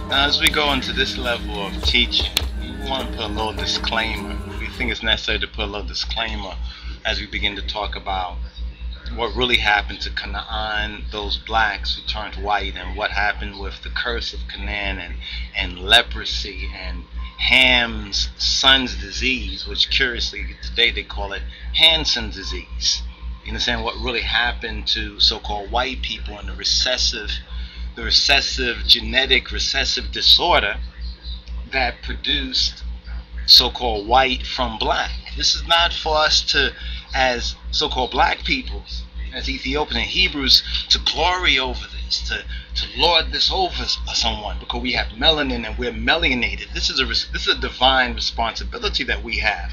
Now, as we go into this level of teaching, we want to put a little disclaimer. We think it's necessary to put a little disclaimer as we begin to talk about what really happened to Canaan, those blacks who turned white, and what happened with the curse of Canaan and leprosy and Ham's son's disease, which curiously today they call it Hansen's disease. You understand what really happened to so-called white people and the recessive genetic recessive disorder that produced so-called white from black. This is not for us to, as so-called black people, as Ethiopian and Hebrews, to glory over this, to lord this over someone because we have melanin and we're melanated. This is a divine responsibility that we have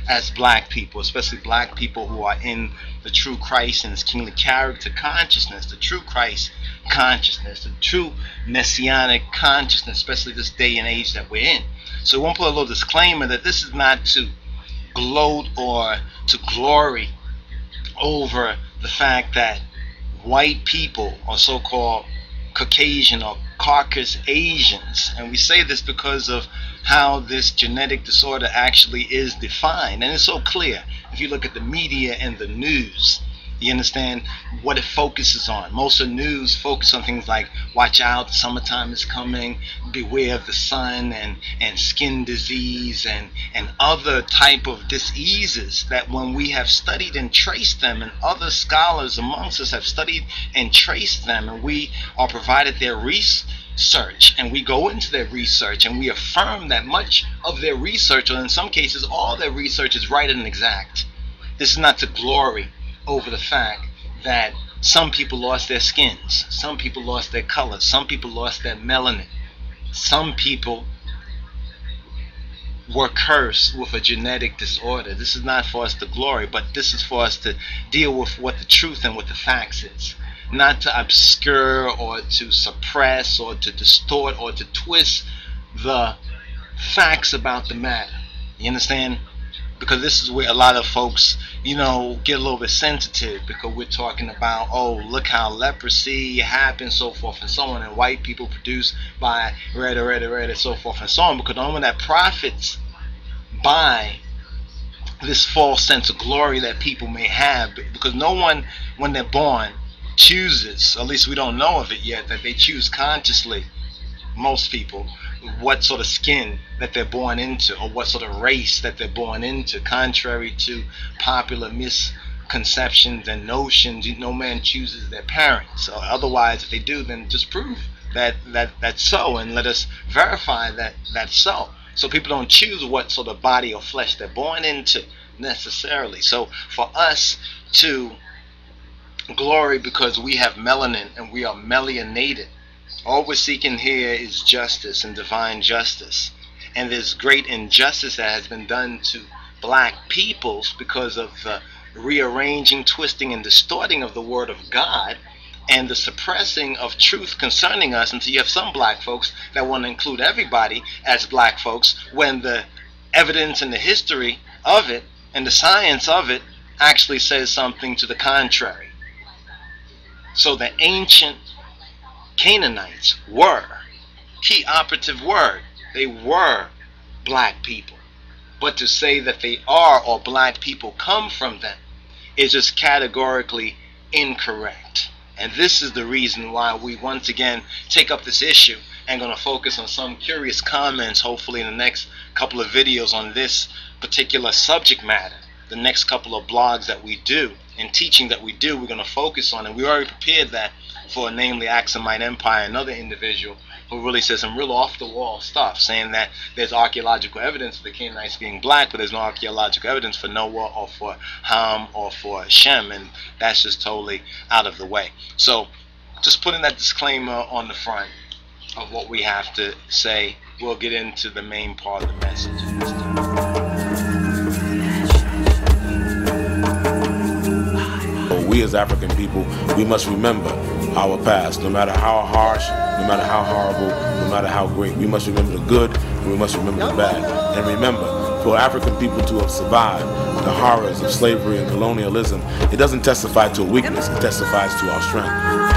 as black people, especially black people who are in the true Christ and his kingly character consciousness, the true Christ consciousness, the true messianic consciousness, especially this day and age that we're in. So we want to put a little disclaimer that this is not to gloat or to glory over the fact that white people are so-called Caucasian or Caucasus Asians, and we say this because of how this genetic disorder actually is defined, and it's so clear if you look at the media and the news. You understand what it focuses on. Most of the news focus on things like watch out, summertime is coming, beware of the sun, and skin disease and other type of diseases that when we have studied and traced them, and other scholars amongst us have studied and traced them, and we are provided their research, and we go into their research and we affirm that much of their research, or in some cases all their research, is right and exact. This is not to glory over the fact that some people lost their skins, some people lost their color, some people lost their melanin, some people were cursed with a genetic disorder. This is not for us to glory, but this is for us to deal with what the truth and what the facts is, not to obscure or to suppress or to distort or to twist the facts about the matter. You understand? Because this is where a lot of folks, you know, get a little bit sensitive, because we're talking about, oh, look how leprosy happens, so forth and so on, and white people produced by red, so forth and so on, because no one that profits by this false sense of glory that people may have, because no one, when they're born, chooses, at least we don't know of it yet, that they choose consciously, most people, what sort of skin that they're born into, or what sort of race that they're born into. Contrary to popular misconceptions and notions, no man chooses their parents. So otherwise, if they do, then just prove that that's so, and let us verify that that's so. So people don't choose what sort of body or flesh they're born into necessarily. So for us to glory because we have melanin and we are melanated, all we're seeking here is justice and divine justice. And there's great injustice that has been done to black peoples because of the rearranging, twisting, and distorting of the word of God, and the suppressing of truth concerning us, until you have some black folks that want to include everybody as black folks, when the evidence and the history of it and the science of it actually says something to the contrary. So the ancient Canaanites were, key operative word, they were black people. But to say that they are, or black people come from them, is just categorically incorrect. And this is the reason why we once again take up this issue, and going to focus on some curious comments, hopefully in the next couple of videos on this particular subject matter. The next couple of blogs that we do and teaching that we do, we're going to focus on, and we already prepared that for, namely, Aksumite Empire, another individual who really says some real off-the-wall stuff, saying that there's archaeological evidence of the Canaanites being black, but there's no archaeological evidence for Noah or for Ham or for Cham, and that's just totally out of the way. So just putting that disclaimer on the front of what we have to say. We'll get into the main part of the message. We as African people, we must remember our past, no matter how harsh, no matter how horrible, no matter how great. We must remember the good, and we must remember the bad. And remember, for African people to have survived the horrors of slavery and colonialism, it doesn't testify to a weakness, it testifies to our strength.